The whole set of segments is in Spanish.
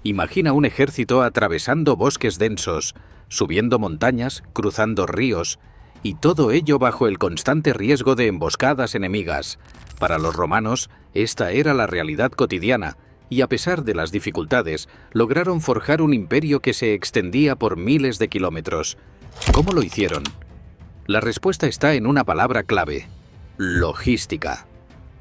Imagina un ejército atravesando bosques densos, subiendo montañas, cruzando ríos, y todo ello bajo el constante riesgo de emboscadas enemigas. Para los romanos, esta era la realidad cotidiana, y a pesar de las dificultades, lograron forjar un imperio que se extendía por miles de kilómetros. ¿Cómo lo hicieron? La respuesta está en una palabra clave: logística.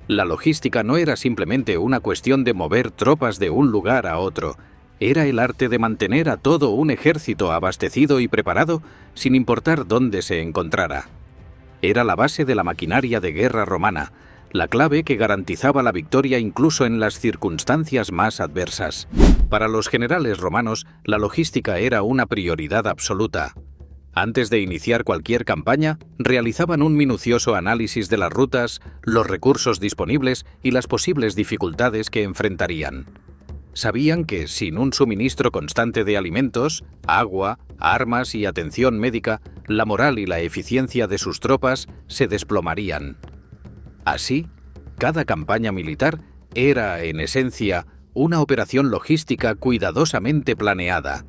La logística no era simplemente una cuestión de mover tropas de un lugar a otro. Era el arte de mantener a todo un ejército abastecido y preparado sin importar dónde se encontrara. Era la base de la maquinaria de guerra romana, la clave que garantizaba la victoria incluso en las circunstancias más adversas. Para los generales romanos, la logística era una prioridad absoluta. Antes de iniciar cualquier campaña, realizaban un minucioso análisis de las rutas, los recursos disponibles y las posibles dificultades que enfrentarían. Sabían que, sin un suministro constante de alimentos, agua, armas y atención médica, la moral y la eficiencia de sus tropas se desplomarían. Así, cada campaña militar era, en esencia, una operación logística cuidadosamente planeada.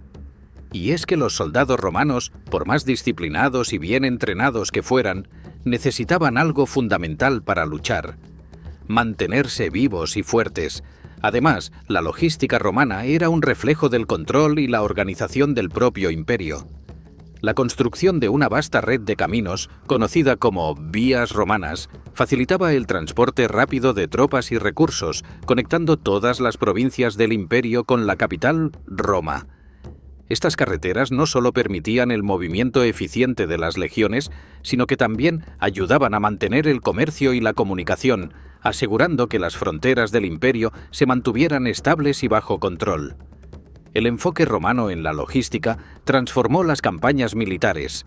Y es que los soldados romanos, por más disciplinados y bien entrenados que fueran, necesitaban algo fundamental para luchar: mantenerse vivos y fuertes. Además, la logística romana era un reflejo del control y la organización del propio imperio. La construcción de una vasta red de caminos, conocida como vías romanas, facilitaba el transporte rápido de tropas y recursos, conectando todas las provincias del imperio con la capital, Roma. Estas carreteras no solo permitían el movimiento eficiente de las legiones, sino que también ayudaban a mantener el comercio y la comunicación, asegurando que las fronteras del imperio se mantuvieran estables y bajo control. El enfoque romano en la logística transformó las campañas militares.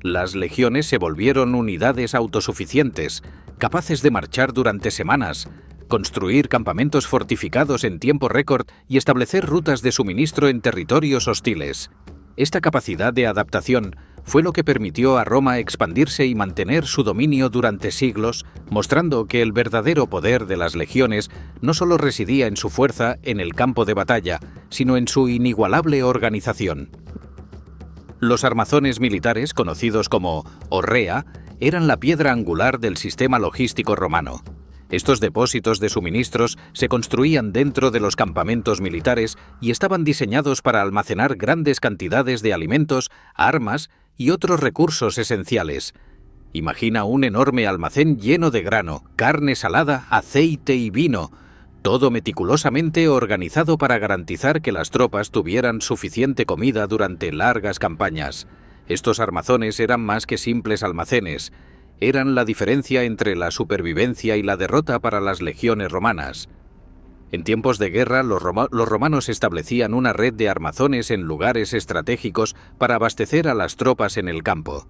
Las legiones se volvieron unidades autosuficientes, capaces de marchar durante semanas, construir campamentos fortificados en tiempo récord y establecer rutas de suministro en territorios hostiles. Esta capacidad de adaptación fue lo que permitió a Roma expandirse y mantener su dominio durante siglos, mostrando que el verdadero poder de las legiones no solo residía en su fuerza en el campo de batalla, sino en su inigualable organización. Los armazones militares, conocidos como horrea, eran la piedra angular del sistema logístico romano. Estos depósitos de suministros se construían dentro de los campamentos militares y estaban diseñados para almacenar grandes cantidades de alimentos, armas y otros recursos esenciales. Imagina un enorme almacén lleno de grano, carne salada, aceite y vino, todo meticulosamente organizado para garantizar que las tropas tuvieran suficiente comida durante largas campañas. Estos armazones eran más que simples almacenes. Eran la diferencia entre la supervivencia y la derrota para las legiones romanas. En tiempos de guerra, los romanos establecían una red de armazones en lugares estratégicos para abastecer a las tropas en el campo.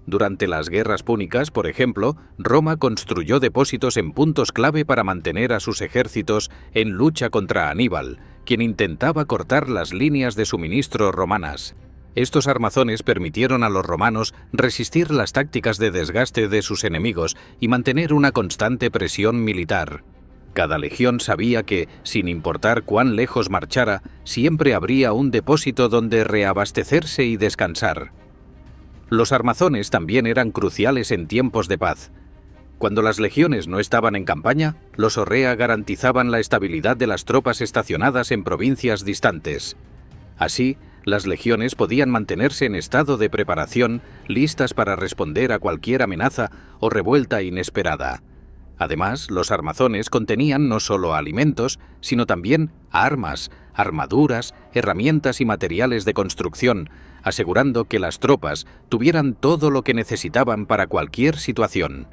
Durante las guerras púnicas, por ejemplo, Roma construyó depósitos en puntos clave para mantener a sus ejércitos en lucha contra Aníbal, quien intentaba cortar las líneas de suministro romanas. Estos armazones permitieron a los romanos resistir las tácticas de desgaste de sus enemigos y mantener una constante presión militar. Cada legión sabía que, sin importar cuán lejos marchara, siempre habría un depósito donde reabastecerse y descansar. Los armazones también eran cruciales en tiempos de paz. Cuando las legiones no estaban en campaña, los horrea garantizaban la estabilidad de las tropas estacionadas en provincias distantes. Así, las legiones podían mantenerse en estado de preparación, listas para responder a cualquier amenaza o revuelta inesperada. Además, los armazones contenían no solo alimentos, sino también armas, armaduras, herramientas y materiales de construcción, asegurando que las tropas tuvieran todo lo que necesitaban para cualquier situación.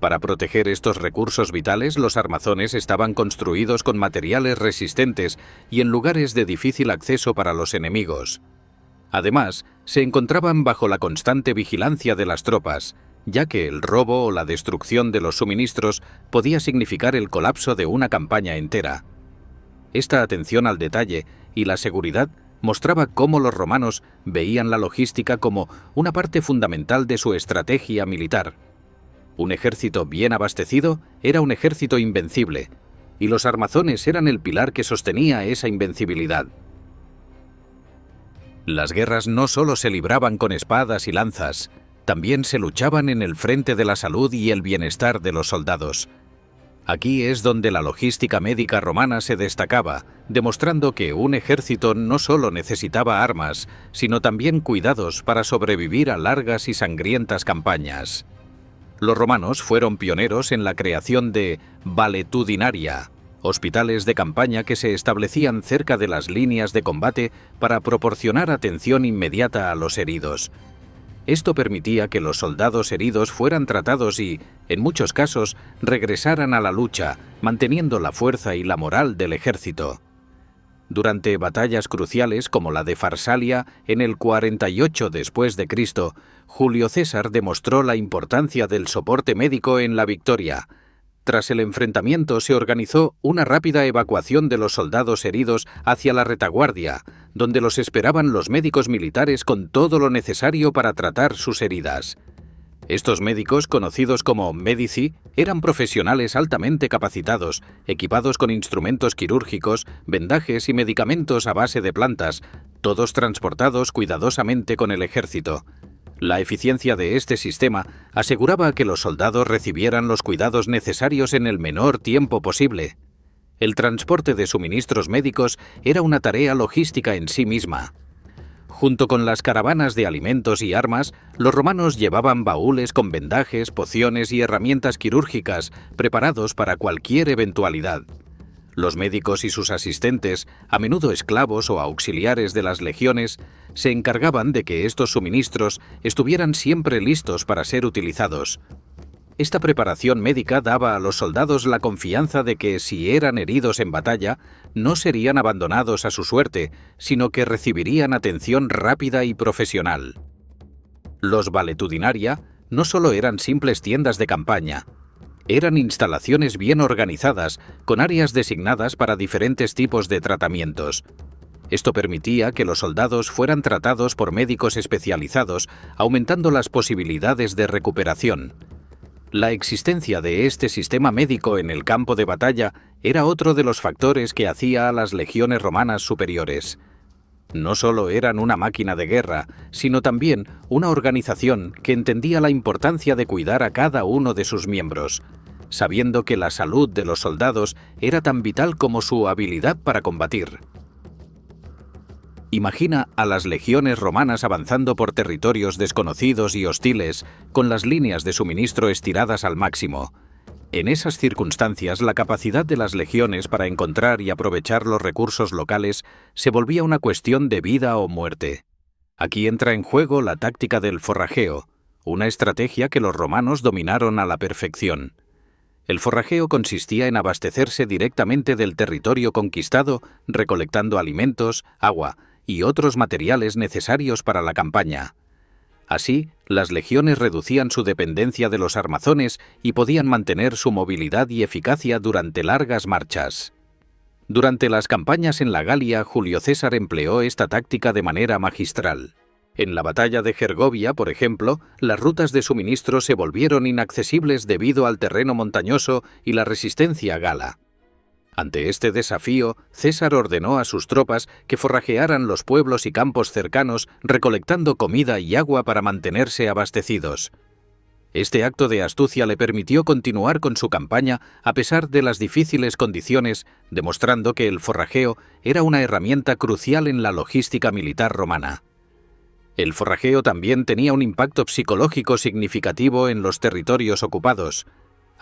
Para proteger estos recursos vitales, los armazones estaban construidos con materiales resistentes y en lugares de difícil acceso para los enemigos. Además, se encontraban bajo la constante vigilancia de las tropas, ya que el robo o la destrucción de los suministros podía significar el colapso de una campaña entera. Esta atención al detalle y la seguridad mostraba cómo los romanos veían la logística como una parte fundamental de su estrategia militar. Un ejército bien abastecido era un ejército invencible, y los armazones eran el pilar que sostenía esa invencibilidad. Las guerras no solo se libraban con espadas y lanzas, también se luchaban en el frente de la salud y el bienestar de los soldados. Aquí es donde la logística médica romana se destacaba, demostrando que un ejército no solo necesitaba armas, sino también cuidados para sobrevivir a largas y sangrientas campañas. Los romanos fueron pioneros en la creación de valetudinaria, hospitales de campaña que se establecían cerca de las líneas de combate para proporcionar atención inmediata a los heridos. Esto permitía que los soldados heridos fueran tratados y, en muchos casos, regresaran a la lucha, manteniendo la fuerza y la moral del ejército. Durante batallas cruciales como la de Farsalia en el 48 después de Cristo, Julio César demostró la importancia del soporte médico en la victoria. Tras el enfrentamiento se organizó una rápida evacuación de los soldados heridos hacia la retaguardia, donde los esperaban los médicos militares con todo lo necesario para tratar sus heridas. Estos médicos, conocidos como medici, eran profesionales altamente capacitados, equipados con instrumentos quirúrgicos, vendajes y medicamentos a base de plantas, todos transportados cuidadosamente con el ejército. La eficiencia de este sistema aseguraba que los soldados recibieran los cuidados necesarios en el menor tiempo posible. El transporte de suministros médicos era una tarea logística en sí misma. Junto con las caravanas de alimentos y armas, los romanos llevaban baúles con vendajes, pociones y herramientas quirúrgicas preparados para cualquier eventualidad. Los médicos y sus asistentes, a menudo esclavos o auxiliares de las legiones, se encargaban de que estos suministros estuvieran siempre listos para ser utilizados. Esta preparación médica daba a los soldados la confianza de que, si eran heridos en batalla, no serían abandonados a su suerte, sino que recibirían atención rápida y profesional. Los valetudinaria no solo eran simples tiendas de campaña, eran instalaciones bien organizadas, con áreas designadas para diferentes tipos de tratamientos. Esto permitía que los soldados fueran tratados por médicos especializados, aumentando las posibilidades de recuperación. La existencia de este sistema médico en el campo de batalla era otro de los factores que hacía a las legiones romanas superiores. No solo eran una máquina de guerra, sino también una organización que entendía la importancia de cuidar a cada uno de sus miembros, sabiendo que la salud de los soldados era tan vital como su habilidad para combatir. Imagina a las legiones romanas avanzando por territorios desconocidos y hostiles, con las líneas de suministro estiradas al máximo. En esas circunstancias, la capacidad de las legiones para encontrar y aprovechar los recursos locales se volvía una cuestión de vida o muerte. Aquí entra en juego la táctica del forrajeo, una estrategia que los romanos dominaron a la perfección. El forrajeo consistía en abastecerse directamente del territorio conquistado, recolectando alimentos, agua y otros materiales necesarios para la campaña. Así, las legiones reducían su dependencia de los armazones y podían mantener su movilidad y eficacia durante largas marchas. Durante las campañas en la Galia, Julio César empleó esta táctica de manera magistral. En la batalla de Gergovia, por ejemplo, las rutas de suministro se volvieron inaccesibles debido al terreno montañoso y la resistencia gala. Ante este desafío, César ordenó a sus tropas que forrajearan los pueblos y campos cercanos, recolectando comida y agua para mantenerse abastecidos. Este acto de astucia le permitió continuar con su campaña a pesar de las difíciles condiciones, demostrando que el forrajeo era una herramienta crucial en la logística militar romana. El forrajeo también tenía un impacto psicológico significativo en los territorios ocupados.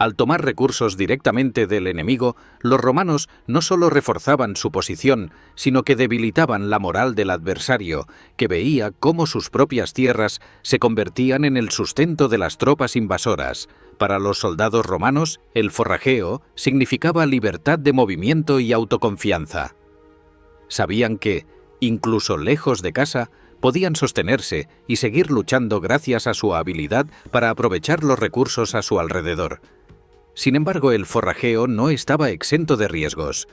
Al tomar recursos directamente del enemigo, los romanos no solo reforzaban su posición, sino que debilitaban la moral del adversario, que veía cómo sus propias tierras se convertían en el sustento de las tropas invasoras. Para los soldados romanos, el forrajeo significaba libertad de movimiento y autoconfianza. Sabían que, incluso lejos de casa, podían sostenerse y seguir luchando gracias a su habilidad para aprovechar los recursos a su alrededor. Sin embargo, el forrajeo no estaba exento de riesgos.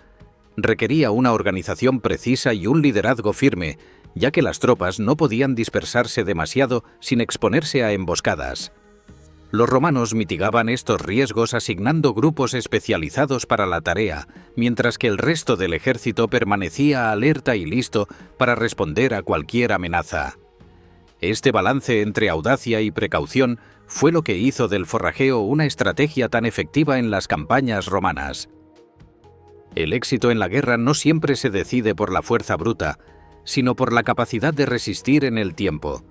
Requería una organización precisa y un liderazgo firme, ya que las tropas no podían dispersarse demasiado sin exponerse a emboscadas. Los romanos mitigaban estos riesgos asignando grupos especializados para la tarea, mientras que el resto del ejército permanecía alerta y listo para responder a cualquier amenaza. Este balance entre audacia y precaución fue lo que hizo del forrajeo una estrategia tan efectiva en las campañas romanas. El éxito en la guerra no siempre se decide por la fuerza bruta, sino por la capacidad de resistir en el tiempo.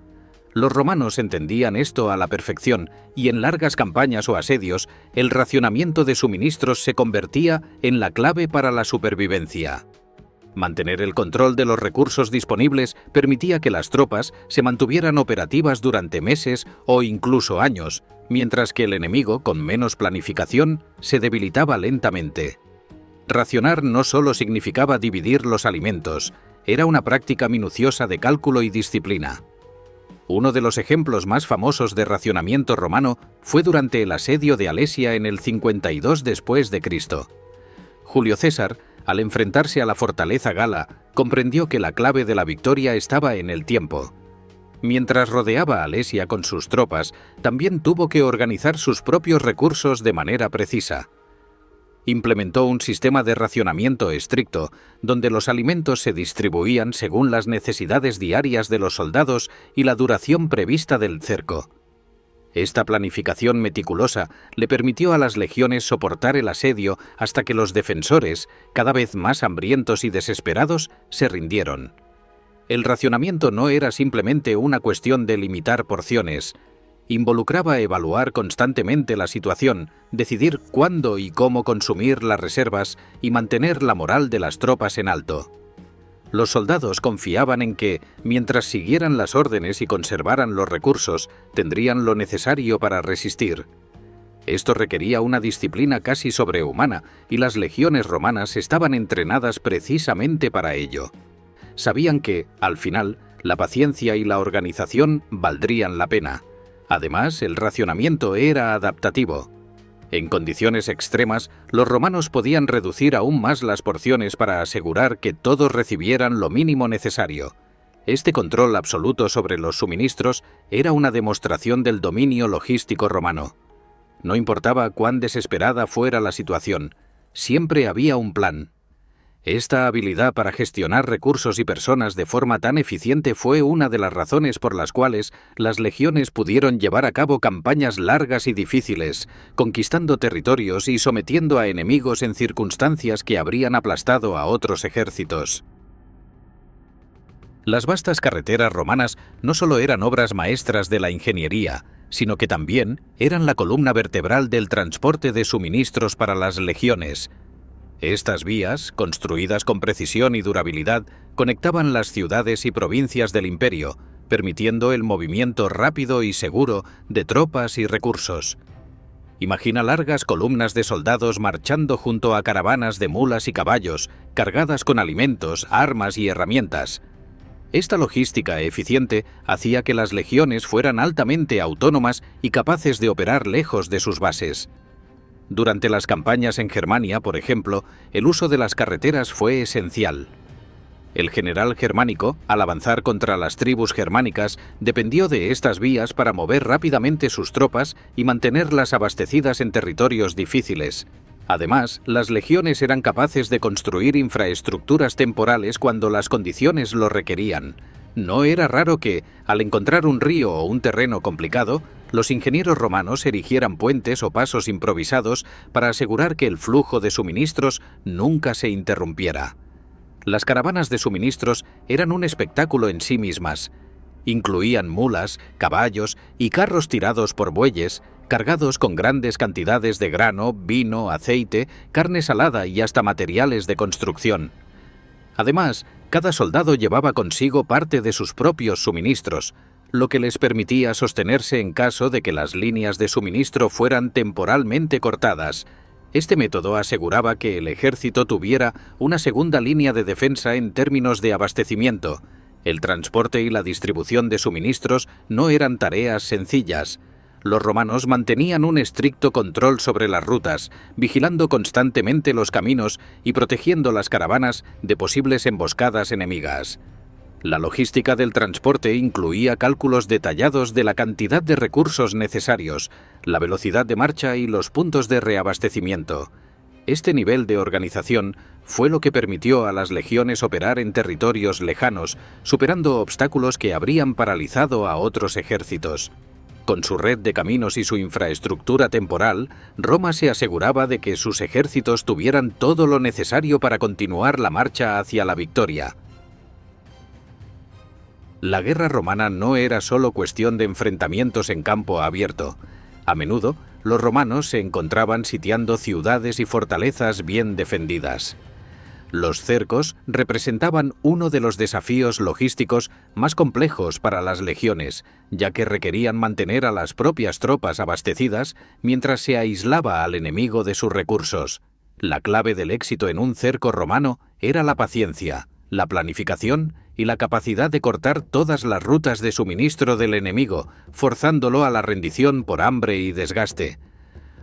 Los romanos entendían esto a la perfección y en largas campañas o asedios, el racionamiento de suministros se convertía en la clave para la supervivencia. Mantener el control de los recursos disponibles permitía que las tropas se mantuvieran operativas durante meses o incluso años, mientras que el enemigo, con menos planificación, se debilitaba lentamente. Racionar no solo significaba dividir los alimentos, era una práctica minuciosa de cálculo y disciplina. Uno de los ejemplos más famosos de racionamiento romano fue durante el asedio de Alesia en el 52 después de Cristo. Julio César, al enfrentarse a la fortaleza gala, comprendió que la clave de la victoria estaba en el tiempo. Mientras rodeaba a Alesia con sus tropas, también tuvo que organizar sus propios recursos de manera precisa. Implementó un sistema de racionamiento estricto, donde los alimentos se distribuían según las necesidades diarias de los soldados y la duración prevista del cerco. Esta planificación meticulosa le permitió a las legiones soportar el asedio hasta que los defensores, cada vez más hambrientos y desesperados, se rindieron. El racionamiento no era simplemente una cuestión de limitar porciones. Involucraba evaluar constantemente la situación, decidir cuándo y cómo consumir las reservas y mantener la moral de las tropas en alto. Los soldados confiaban en que, mientras siguieran las órdenes y conservaran los recursos, tendrían lo necesario para resistir. Esto requería una disciplina casi sobrehumana, y las legiones romanas estaban entrenadas precisamente para ello. Sabían que, al final, la paciencia y la organización valdrían la pena. Además, el racionamiento era adaptativo. En condiciones extremas, los romanos podían reducir aún más las porciones para asegurar que todos recibieran lo mínimo necesario. Este control absoluto sobre los suministros era una demostración del dominio logístico romano. No importaba cuán desesperada fuera la situación, siempre había un plan. Esta habilidad para gestionar recursos y personas de forma tan eficiente fue una de las razones por las cuales las legiones pudieron llevar a cabo campañas largas y difíciles, conquistando territorios y sometiendo a enemigos en circunstancias que habrían aplastado a otros ejércitos. Las vastas carreteras romanas no solo eran obras maestras de la ingeniería, sino que también eran la columna vertebral del transporte de suministros para las legiones. Estas vías, construidas con precisión y durabilidad, conectaban las ciudades y provincias del imperio, permitiendo el movimiento rápido y seguro de tropas y recursos. Imagina largas columnas de soldados marchando junto a caravanas de mulas y caballos, cargadas con alimentos, armas y herramientas. Esta logística eficiente hacía que las legiones fueran altamente autónomas y capaces de operar lejos de sus bases. Durante las campañas en Germania, por ejemplo, el uso de las carreteras fue esencial. El general germánico, al avanzar contra las tribus germánicas, dependió de estas vías para mover rápidamente sus tropas y mantenerlas abastecidas en territorios difíciles. Además, las legiones eran capaces de construir infraestructuras temporales cuando las condiciones lo requerían. No era raro que, al encontrar un río o un terreno complicado, los ingenieros romanos erigieran puentes o pasos improvisados para asegurar que el flujo de suministros nunca se interrumpiera. Las caravanas de suministros eran un espectáculo en sí mismas. Incluían mulas, caballos y carros tirados por bueyes, cargados con grandes cantidades de grano, vino, aceite, carne salada y hasta materiales de construcción. Además, cada soldado llevaba consigo parte de sus propios suministros, lo que les permitía sostenerse en caso de que las líneas de suministro fueran temporalmente cortadas. Este método aseguraba que el ejército tuviera una segunda línea de defensa en términos de abastecimiento. El transporte y la distribución de suministros no eran tareas sencillas. Los romanos mantenían un estricto control sobre las rutas, vigilando constantemente los caminos y protegiendo las caravanas de posibles emboscadas enemigas. La logística del transporte incluía cálculos detallados de la cantidad de recursos necesarios, la velocidad de marcha y los puntos de reabastecimiento. Este nivel de organización fue lo que permitió a las legiones operar en territorios lejanos, superando obstáculos que habrían paralizado a otros ejércitos. Con su red de caminos y su infraestructura temporal, Roma se aseguraba de que sus ejércitos tuvieran todo lo necesario para continuar la marcha hacia la victoria. La guerra romana no era solo cuestión de enfrentamientos en campo abierto. A menudo, los romanos se encontraban sitiando ciudades y fortalezas bien defendidas. Los cercos representaban uno de los desafíos logísticos más complejos para las legiones, ya que requerían mantener a las propias tropas abastecidas mientras se aislaba al enemigo de sus recursos. La clave del éxito en un cerco romano era la paciencia, la planificación y la capacidad de cortar todas las rutas de suministro del enemigo, forzándolo a la rendición por hambre y desgaste.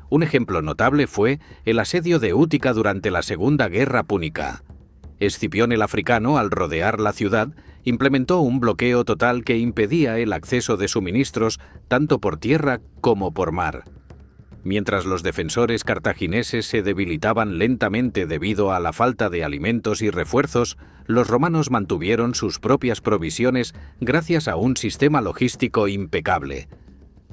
Un ejemplo notable fue el asedio de Útica durante la Segunda Guerra Púnica. Escipión el Africano, al rodear la ciudad, implementó un bloqueo total que impedía el acceso de suministros tanto por tierra como por mar. Mientras los defensores cartagineses se debilitaban lentamente debido a la falta de alimentos y refuerzos, los romanos mantuvieron sus propias provisiones gracias a un sistema logístico impecable.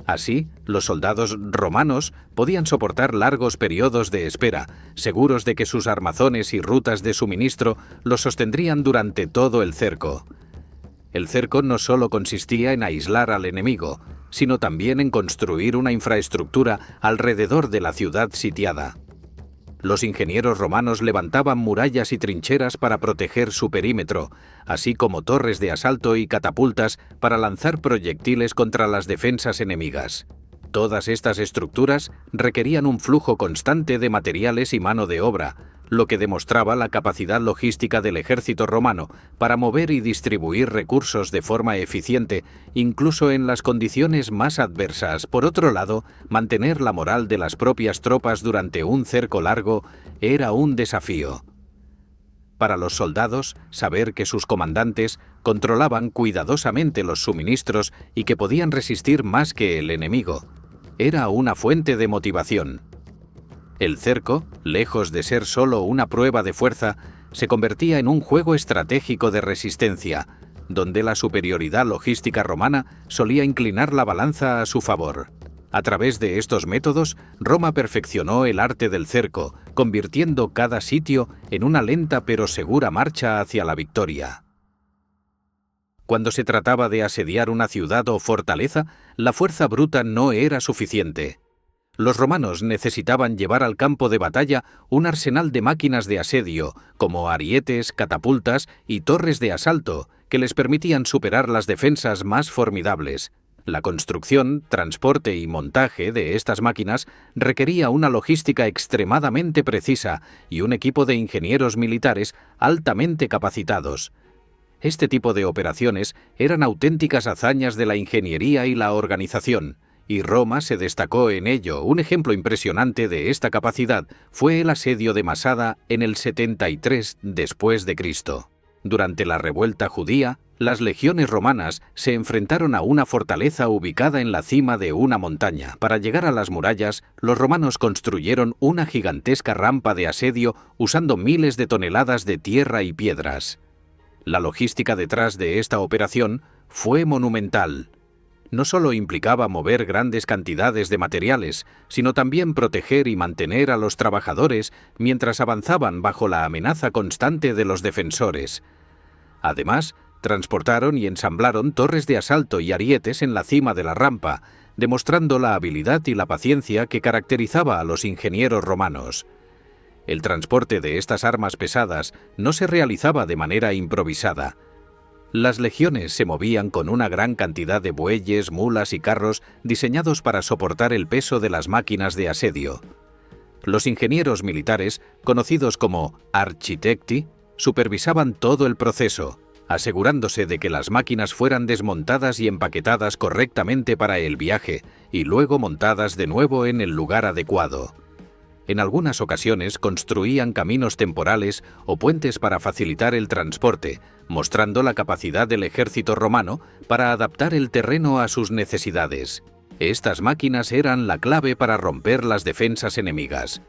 Así, los soldados romanos podían soportar largos periodos de espera, seguros de que sus armazones y rutas de suministro los sostendrían durante todo el cerco. El cerco no solo consistía en aislar al enemigo, sino también en construir una infraestructura alrededor de la ciudad sitiada. Los ingenieros romanos levantaban murallas y trincheras para proteger su perímetro, así como torres de asalto y catapultas para lanzar proyectiles contra las defensas enemigas. Todas estas estructuras requerían un flujo constante de materiales y mano de obra, lo que demostraba la capacidad logística del ejército romano para mover y distribuir recursos de forma eficiente, incluso en las condiciones más adversas. Por otro lado, mantener la moral de las propias tropas durante un cerco largo era un desafío. Para los soldados, saber que sus comandantes controlaban cuidadosamente los suministros y que podían resistir más que el enemigo era una fuente de motivación. El cerco, lejos de ser solo una prueba de fuerza, se convertía en un juego estratégico de resistencia, donde la superioridad logística romana solía inclinar la balanza a su favor. A través de estos métodos, Roma perfeccionó el arte del cerco, convirtiendo cada sitio en una lenta pero segura marcha hacia la victoria. Cuando se trataba de asediar una ciudad o fortaleza, la fuerza bruta no era suficiente. Los romanos necesitaban llevar al campo de batalla un arsenal de máquinas de asedio, como arietes, catapultas y torres de asalto, que les permitían superar las defensas más formidables. La construcción, transporte y montaje de estas máquinas requería una logística extremadamente precisa y un equipo de ingenieros militares altamente capacitados. Este tipo de operaciones eran auténticas hazañas de la ingeniería y la organización, y Roma se destacó en ello. Un ejemplo impresionante de esta capacidad fue el asedio de Masada en el 73 después de Cristo. Durante la revuelta judía, las legiones romanas se enfrentaron a una fortaleza ubicada en la cima de una montaña. Para llegar a las murallas, los romanos construyeron una gigantesca rampa de asedio usando miles de toneladas de tierra y piedras. La logística detrás de esta operación fue monumental. No solo implicaba mover grandes cantidades de materiales, sino también proteger y mantener a los trabajadores mientras avanzaban bajo la amenaza constante de los defensores. Además, transportaron y ensamblaron torres de asalto y arietes en la cima de la rampa, demostrando la habilidad y la paciencia que caracterizaba a los ingenieros romanos. El transporte de estas armas pesadas no se realizaba de manera improvisada. Las legiones se movían con una gran cantidad de bueyes, mulas y carros diseñados para soportar el peso de las máquinas de asedio. Los ingenieros militares, conocidos como architecti, supervisaban todo el proceso, asegurándose de que las máquinas fueran desmontadas y empaquetadas correctamente para el viaje y luego montadas de nuevo en el lugar adecuado. En algunas ocasiones construían caminos temporales o puentes para facilitar el transporte, mostrando la capacidad del ejército romano para adaptar el terreno a sus necesidades. Estas máquinas eran la clave para romper las defensas enemigas.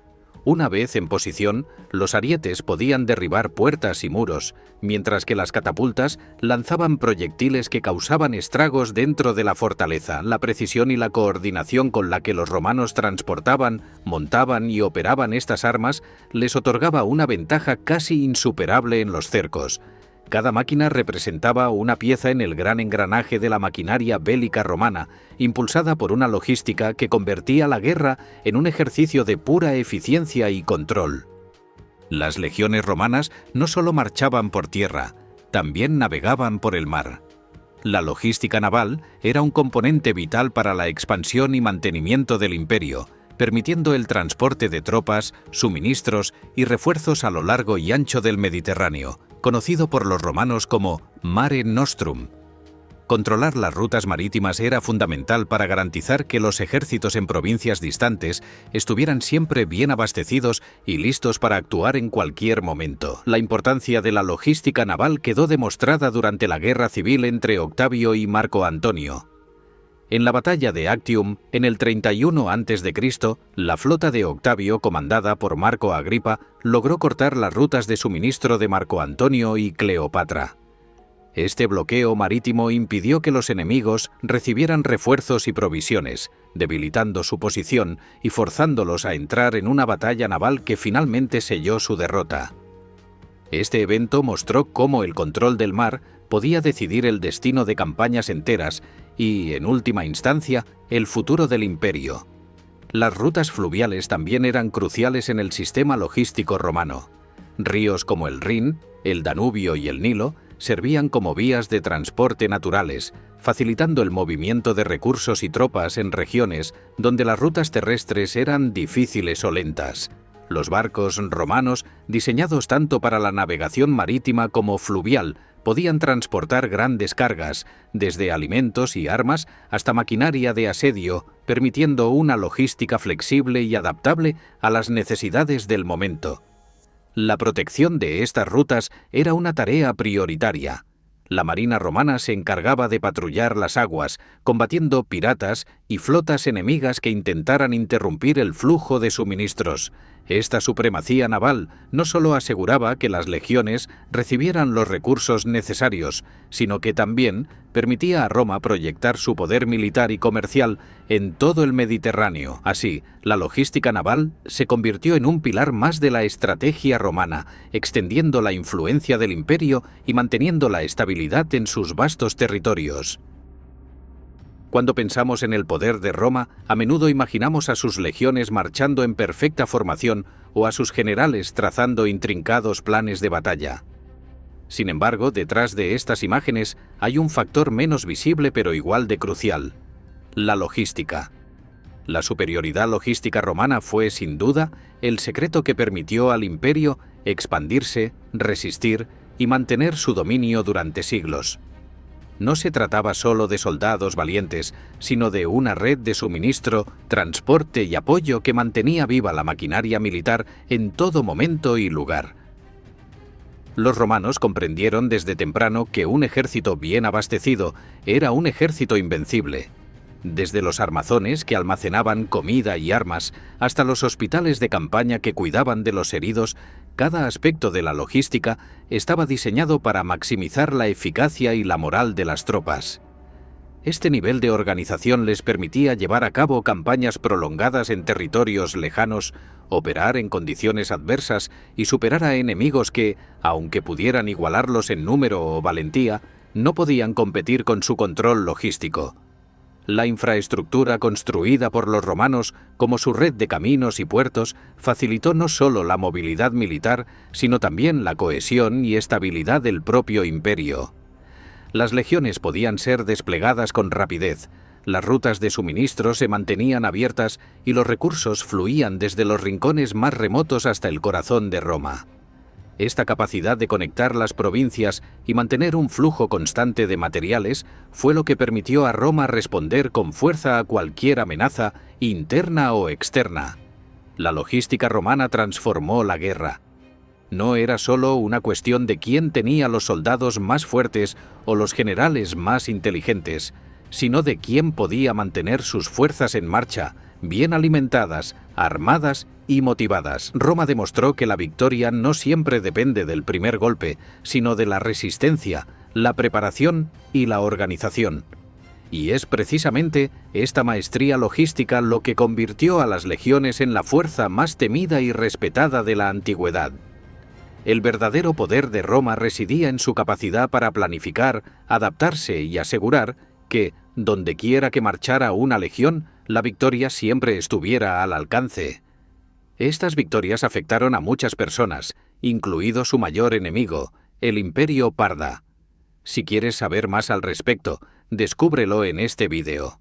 Una vez en posición, los arietes podían derribar puertas y muros, mientras que las catapultas lanzaban proyectiles que causaban estragos dentro de la fortaleza. La precisión y la coordinación con la que los romanos transportaban, montaban y operaban estas armas les otorgaba una ventaja casi insuperable en los cercos. Cada máquina representaba una pieza en el gran engranaje de la maquinaria bélica romana, impulsada por una logística que convertía la guerra en un ejercicio de pura eficiencia y control. Las legiones romanas no solo marchaban por tierra, también navegaban por el mar. La logística naval era un componente vital para la expansión y mantenimiento del imperio, permitiendo el transporte de tropas, suministros y refuerzos a lo largo y ancho del Mediterráneo, conocido por los romanos como Mare Nostrum. Controlar las rutas marítimas era fundamental para garantizar que los ejércitos en provincias distantes estuvieran siempre bien abastecidos y listos para actuar en cualquier momento. La importancia de la logística naval quedó demostrada durante la guerra civil entre Octavio y Marco Antonio. En la batalla de Actium, en el 31 a.C., la flota de Octavio, comandada por Marco Agripa, logró cortar las rutas de suministro de Marco Antonio y Cleopatra. Este bloqueo marítimo impidió que los enemigos recibieran refuerzos y provisiones, debilitando su posición y forzándolos a entrar en una batalla naval que finalmente selló su derrota. Este evento mostró cómo el control del mar podía decidir el destino de campañas enteras y, en última instancia, el futuro del imperio. Las rutas fluviales también eran cruciales en el sistema logístico romano. Ríos como el Rin, el Danubio y el Nilo servían como vías de transporte naturales, facilitando el movimiento de recursos y tropas en regiones donde las rutas terrestres eran difíciles o lentas. Los barcos romanos, diseñados tanto para la navegación marítima como fluvial, podían transportar grandes cargas, desde alimentos y armas hasta maquinaria de asedio, permitiendo una logística flexible y adaptable a las necesidades del momento. La protección de estas rutas era una tarea prioritaria. La marina romana se encargaba de patrullar las aguas, combatiendo piratas y flotas enemigas que intentaran interrumpir el flujo de suministros. Esta supremacía naval no solo aseguraba que las legiones recibieran los recursos necesarios, sino que también permitía a Roma proyectar su poder militar y comercial en todo el Mediterráneo. Así, la logística naval se convirtió en un pilar más de la estrategia romana, extendiendo la influencia del imperio y manteniendo la estabilidad en sus vastos territorios. Cuando pensamos en el poder de Roma, a menudo imaginamos a sus legiones marchando en perfecta formación o a sus generales trazando intrincados planes de batalla. Sin embargo, detrás de estas imágenes hay un factor menos visible pero igual de crucial: la logística. La superioridad logística romana fue, sin duda, el secreto que permitió al imperio expandirse, resistir y mantener su dominio durante siglos. No se trataba solo de soldados valientes, sino de una red de suministro, transporte y apoyo que mantenía viva la maquinaria militar en todo momento y lugar. Los romanos comprendieron desde temprano que un ejército bien abastecido era un ejército invencible. Desde los armazones que almacenaban comida y armas hasta los hospitales de campaña que cuidaban de los heridos, cada aspecto de la logística estaba diseñado para maximizar la eficacia y la moral de las tropas. Este nivel de organización les permitía llevar a cabo campañas prolongadas en territorios lejanos, operar en condiciones adversas y superar a enemigos que, aunque pudieran igualarlos en número o valentía, no podían competir con su control logístico. La infraestructura construida por los romanos, como su red de caminos y puertos, facilitó no solo la movilidad militar, sino también la cohesión y estabilidad del propio imperio. Las legiones podían ser desplegadas con rapidez, las rutas de suministro se mantenían abiertas y los recursos fluían desde los rincones más remotos hasta el corazón de Roma. Esta capacidad de conectar las provincias y mantener un flujo constante de materiales fue lo que permitió a Roma responder con fuerza a cualquier amenaza, interna o externa. La logística romana transformó la guerra. No era solo una cuestión de quién tenía los soldados más fuertes o los generales más inteligentes, sino de quién podía mantener sus fuerzas en marcha, bien alimentadas, armadas y motivadas. Roma demostró que la victoria no siempre depende del primer golpe, sino de la resistencia, la preparación y la organización. Y es precisamente esta maestría logística lo que convirtió a las legiones en la fuerza más temida y respetada de la antigüedad. El verdadero poder de Roma residía en su capacidad para planificar, adaptarse y asegurar que, dondequiera que marchara una legión, la victoria siempre estuviera al alcance. Estas victorias afectaron a muchas personas, incluido su mayor enemigo, el Imperio Parda. Si quieres saber más al respecto, descúbrelo en este vídeo.